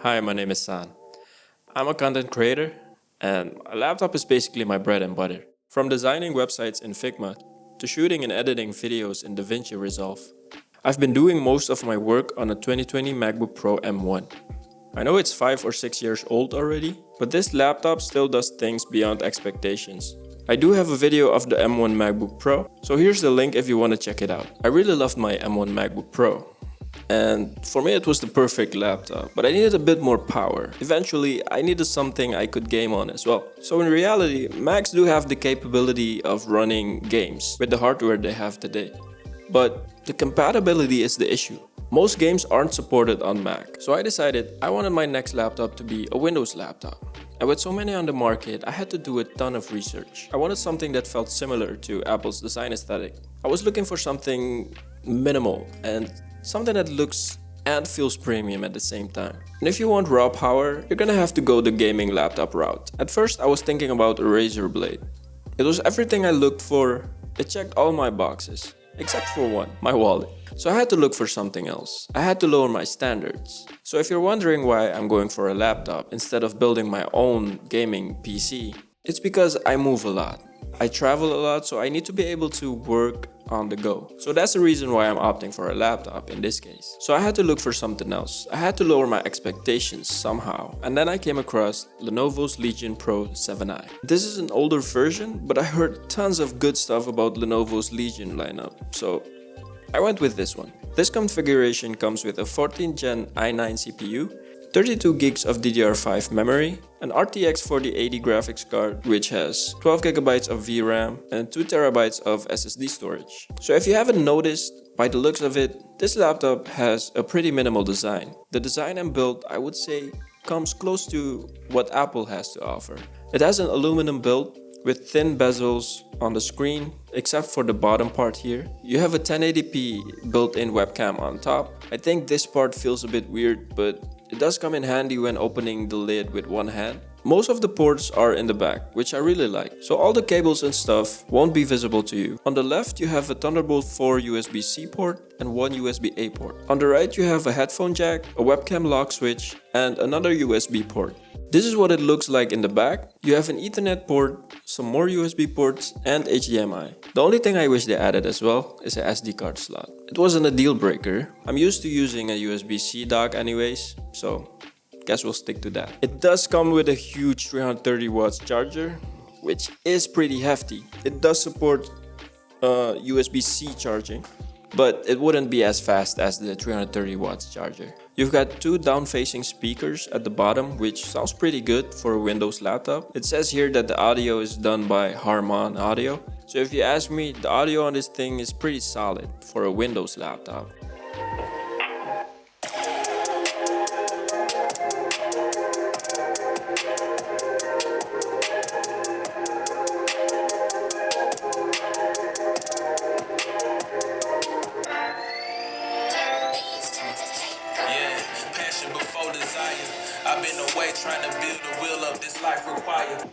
Hi, my name is San. I'm a content creator, and a laptop is basically my bread and butter. From designing websites in Figma to shooting and editing videos in DaVinci Resolve, I've been doing most of my work on a 2020 MacBook Pro M1. I know it's 5 or 6 years old already, but this laptop still does things beyond expectations. I do have a video of the M1 MacBook Pro, so here's the link if you want to check it out. I really loved my M1 MacBook Pro. And for me it was the perfect laptop, but I needed a bit more power. Eventually, I needed something I could game on as well. So in reality, Macs do have the capability of running games with the hardware they have today. But the compatibility is the issue. Most games aren't supported on Mac, so I decided I wanted my next laptop to be a Windows laptop. And with so many on the market, I had to do a ton of research. I wanted something that felt similar to Apple's design aesthetic. I was looking for something minimal and something that looks and feels premium at the same time. And if you want raw power, you're gonna have to go the gaming laptop route. At first, I was thinking about a Razer Blade. It was everything I looked for. It checked all my boxes, except for one, my wallet. So I had to look for something else. I had to lower my standards. So if you're wondering why I'm going for a laptop instead of building my own gaming PC, it's because I move a lot. I travel a lot, so I need to be able to work on the go. So that's the reason why I'm opting for a laptop in this case. So I had to look for something else. I had to lower my expectations somehow. And then I came across Lenovo's Legion Pro 7i. This is an older version, but I heard tons of good stuff about Lenovo's Legion lineup. So I went with this one. This configuration comes with a 14th Gen i9 CPU, 32 gigs of DDR5 memory, an RTX 4080 graphics card which has 12 gigabytes of VRAM and 2 terabytes of SSD storage. So if you haven't noticed, by the looks of it, this laptop has a pretty minimal design. The design and build, I would say, comes close to what Apple has to offer. It has an aluminum build with thin bezels on the screen, except for the bottom part here. You have a 1080p built-in webcam on top. I think this part feels a bit weird, but it does come in handy when opening the lid with one hand. Most of the ports are in the back, which I really like, so all the cables and stuff won't be visible to you. On the left you have a Thunderbolt 4 USB-C port and one USB-A port. On the right you have a headphone jack, a webcam lock switch and another USB port. This is what it looks like in the back. You have an Ethernet port, some more USB ports and HDMI. The only thing I wish they added as well is a SD card slot. It wasn't a deal breaker. I'm used to using a USB-C dock anyways, so guess we'll stick to that. It does come with a huge 330 watts charger, which is pretty hefty. It does support USB-C charging, but it wouldn't be as fast as the 330 watts charger. You've got 2 down-facing speakers at the bottom, which sounds pretty good for a Windows laptop. It says here that the audio is done by Harman Audio. So if you ask me, the audio on this thing is pretty solid for a Windows laptop. Before desire, I've been away trying to build the wheel of this life required.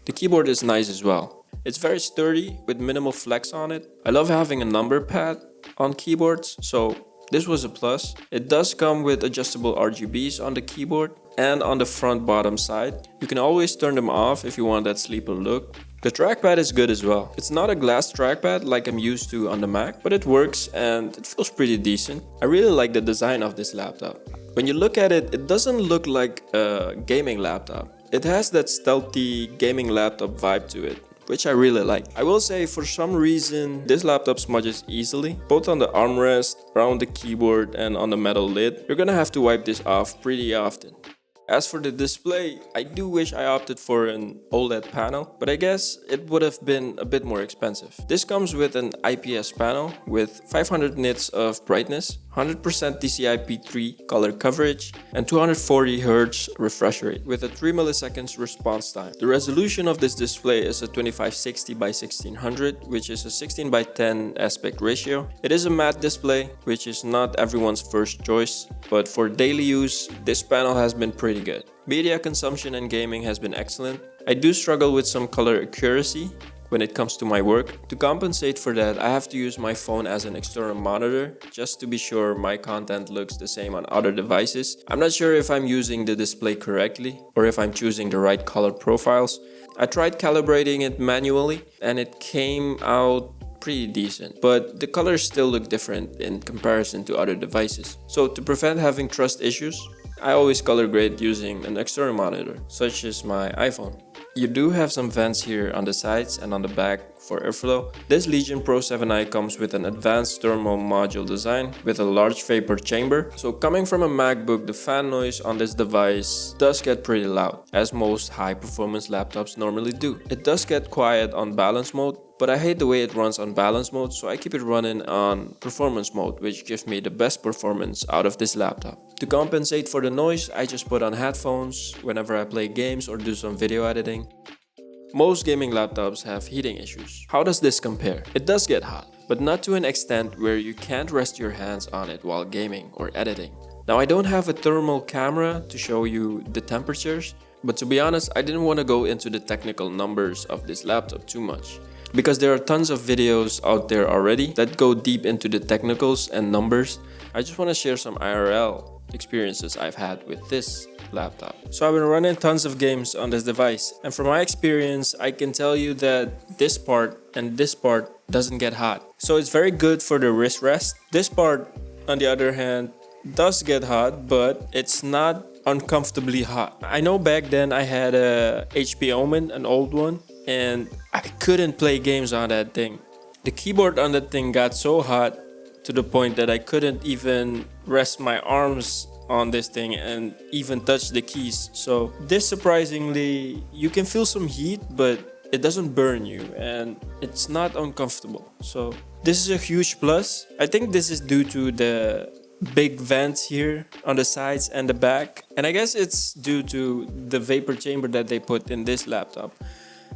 The keyboard is nice as well. It's very sturdy with minimal flex on it. I love having a number pad on keyboards, so this was a plus. It does come with adjustable RGBs on the keyboard and on the front bottom side. You can always turn them off if you want that sleeper look. The trackpad is good as well. It's not a glass trackpad like I'm used to on the Mac, but it works and it feels pretty decent. I really like the design of this laptop. When you look at it, it doesn't look like a gaming laptop. It has that stealthy gaming laptop vibe to it, which I really like. I will say for some reason this laptop smudges easily, both on the armrest, around the keyboard and on the metal lid. You're gonna have to wipe this off pretty often. As for the display, I do wish I opted for an OLED panel, but I guess it would have been a bit more expensive. This comes with an IPS panel with 500 nits of brightness, 100% DCI-P3 color coverage, and 240 Hz refresh rate with a 3 milliseconds response time. The resolution of this display is a 2560 by 1600, which is a 16 by 10 aspect ratio. It is a matte display, which is not everyone's first choice, but for daily use, this panel has been pretty good. Media consumption and gaming has been excellent. I do struggle with some color accuracy, when it comes to my work. To compensate for that, I have to use my phone as an external monitor just to be sure my content looks the same on other devices. I'm not sure if I'm using the display correctly or if I'm choosing the right color profiles. I tried calibrating it manually and it came out pretty decent, but the colors still look different in comparison to other devices. So to prevent having trust issues, I always color grade using an external monitor, such as my iPhone. You do have some vents here on the sides and on the back for airflow. This Legion Pro 7i comes with an advanced thermal module design with a large vapor chamber. So coming from a MacBook, the fan noise on this device does get pretty loud, as most high performance laptops normally do. It does get quiet on balance mode, but I hate the way it runs on balance mode, so I keep it running on performance mode, which gives me the best performance out of this laptop. To compensate for the noise, I just put on headphones whenever I play games or do some video editing. Most gaming laptops have heating issues. How does this compare? It does get hot, but not to an extent where you can't rest your hands on it while gaming or editing. Now, I don't have a thermal camera to show you the temperatures, but to be honest, I didn't want to go into the technical numbers of this laptop too much, because there are tons of videos out there already that go deep into the technicals and numbers. I just want to share some IRL experiences I've had with this laptop. So I've been running tons of games on this device, and from my experience, I can tell you that this part and this part doesn't get hot. So it's very good for the wrist rest. This part, on the other hand, does get hot, but it's not uncomfortably hot. I know back then I had a HP Omen, an old one, and I couldn't play games on that thing. The keyboard on that thing got so hot to the point that I couldn't even rest my arms on this thing and even touch the keys. So this, surprisingly, you can feel some heat, but it doesn't burn you and it's not uncomfortable. So this is a huge plus. I think this is due to the big vents here on the sides and the back, and I guess it's due to the vapor chamber that they put in this laptop.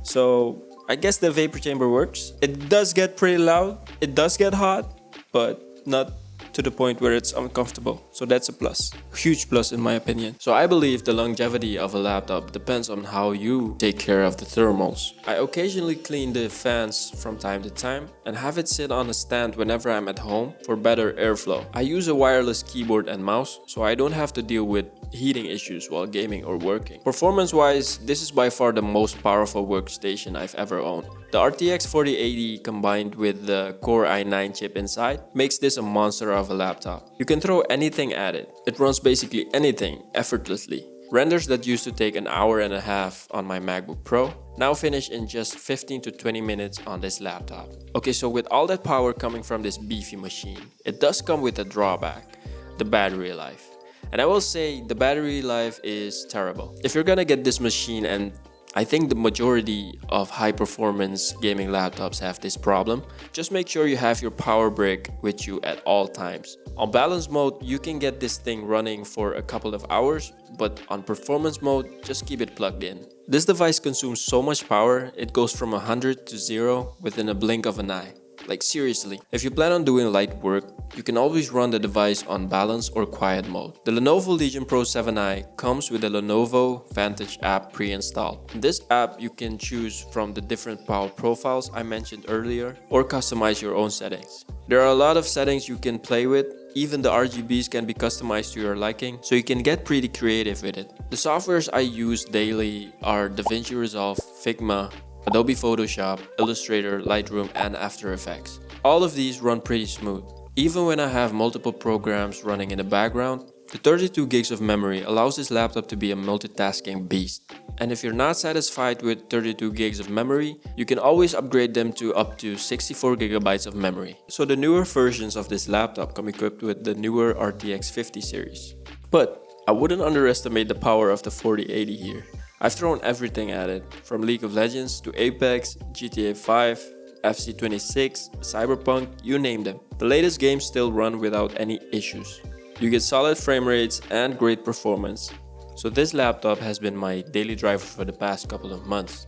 So I guess the vapor chamber works. It does get pretty loud, it does get hot, but not to the point where it's uncomfortable. So that's a plus, huge plus in my opinion. So I believe the longevity of a laptop depends on how you take care of the thermals. I occasionally clean the fans from time to time and have it sit on a stand whenever I'm at home for better airflow. I use a wireless keyboard and mouse, so I don't have to deal with heating issues while gaming or working. Performance wise, this is by far the most powerful workstation I've ever owned. The RTX 4080 combined with the Core i9 chip inside makes this a monster of a laptop. You can throw anything at it. It runs basically anything effortlessly. Renders that used to take an hour and a half on my MacBook Pro now finish in just 15 to 20 minutes on this laptop. Okay, so with all that power coming from this beefy machine, it does come with a drawback: the battery life. And I will say the battery life is terrible. If you're gonna get this machine, and I think the majority of high performance gaming laptops have this problem, just make sure you have your power brick with you at all times. On balance mode, you can get this thing running for a couple of hours, but on performance mode, just keep it plugged in. This device consumes so much power, it goes from 100 to 0 within a blink of an eye. Like seriously, if you plan on doing light work, you can always run the device on balance or quiet mode. The Lenovo Legion Pro 7i comes with a Lenovo Vantage app pre-installed. In this app, you can choose from the different power profiles I mentioned earlier or customize your own settings. There are a lot of settings you can play with. Even the RGBs can be customized to your liking, so you can get pretty creative with it. The softwares I use daily are DaVinci Resolve, Figma, Adobe Photoshop, Illustrator, Lightroom, and After Effects. All of these run pretty smooth. Even when I have multiple programs running in the background, the 32 gigs of memory allows this laptop to be a multitasking beast. And if you're not satisfied with 32 gigs of memory, you can always upgrade them to up to 64 gigabytes of memory. So the newer versions of this laptop come equipped with the newer RTX 50 series. But I wouldn't underestimate the power of the 4080 here. I've thrown everything at it, from League of Legends to Apex, GTA 5, FC26, Cyberpunk, you name them. The latest games still run without any issues. You get solid frame rates and great performance. So this laptop has been my daily driver for the past couple of months.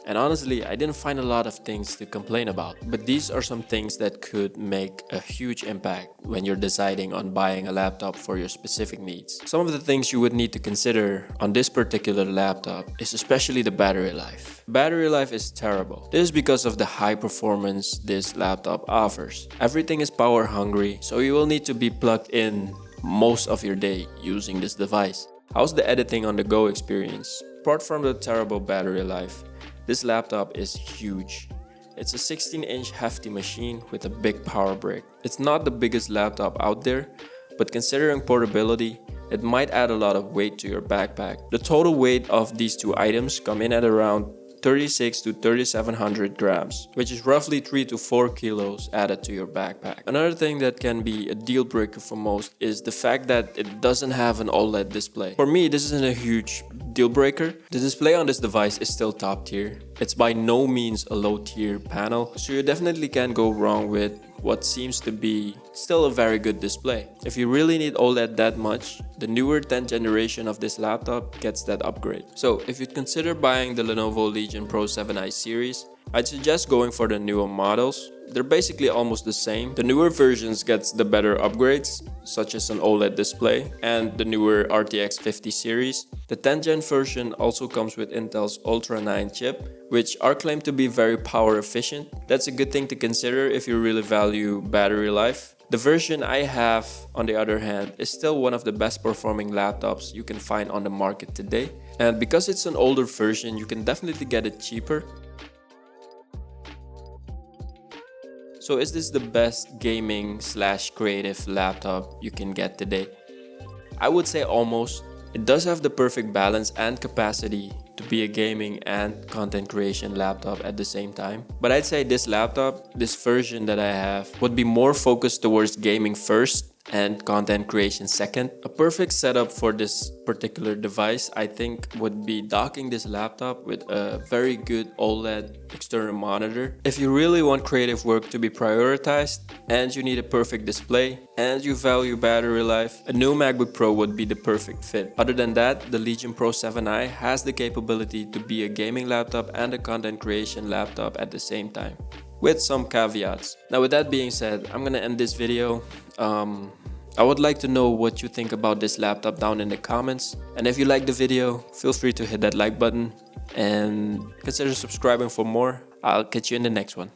And honestly, I didn't find a lot of things to complain about. But these are some things that could make a huge impact when you're deciding on buying a laptop for your specific needs. Some of the things you would need to consider on this particular laptop is especially the battery life. Battery life is terrible. This is because of the high performance this laptop offers. Everything is power hungry, so you will need to be plugged in most of your day using this device. How's the editing on the go experience? Apart from the terrible battery life, this laptop is huge. It's a 16-inch hefty machine with a big power brick. It's not the biggest laptop out there, but considering portability, it might add a lot of weight to your backpack. The total weight of these two items come in at around 36 to 3700 grams, which is roughly 3 to 4 kilos added to your backpack. Another thing that can be a deal breaker for most is the fact that it doesn't have an OLED display. For me, this isn't a huge deal breaker. The display on this device is still top tier. It's by no means a low tier panel, so you definitely can't go wrong with what seems to be still a very good display. If you really need OLED that much, the newer 10th generation of this laptop gets that upgrade. So if you'd consider buying the Lenovo Legion Pro 7i series, I'd suggest going for the newer models. They're basically almost the same. The newer versions gets the better upgrades, such as an OLED display and the newer RTX 50 series. The 10th gen version also comes with Intel's Ultra 9 chip, which are claimed to be very power efficient. That's a good thing to consider if you really value battery life. The version I have, on the other hand, is still one of the best performing laptops you can find on the market today. And because it's an older version, you can definitely get it cheaper. So is this the best gaming / creative laptop you can get today? I would say almost. It does have the perfect balance and capacity to be a gaming and content creation laptop at the same time. But I'd say this laptop, this version that I have, would be more focused towards gaming first and content creation second. A perfect setup for this particular device, I think, would be docking this laptop with a very good OLED external monitor. If you really want creative work to be prioritized and you need a perfect display and you value battery life, a new MacBook Pro would be the perfect fit. Other than that, the Legion Pro 7i has the capability to be a gaming laptop and a content creation laptop at the same time, with some caveats. Now with that being said, I'm gonna end this video. I would like to know what you think about this laptop down in the comments. And if you like the video, feel free to hit that like button and consider subscribing for more. I'll catch you in the next one.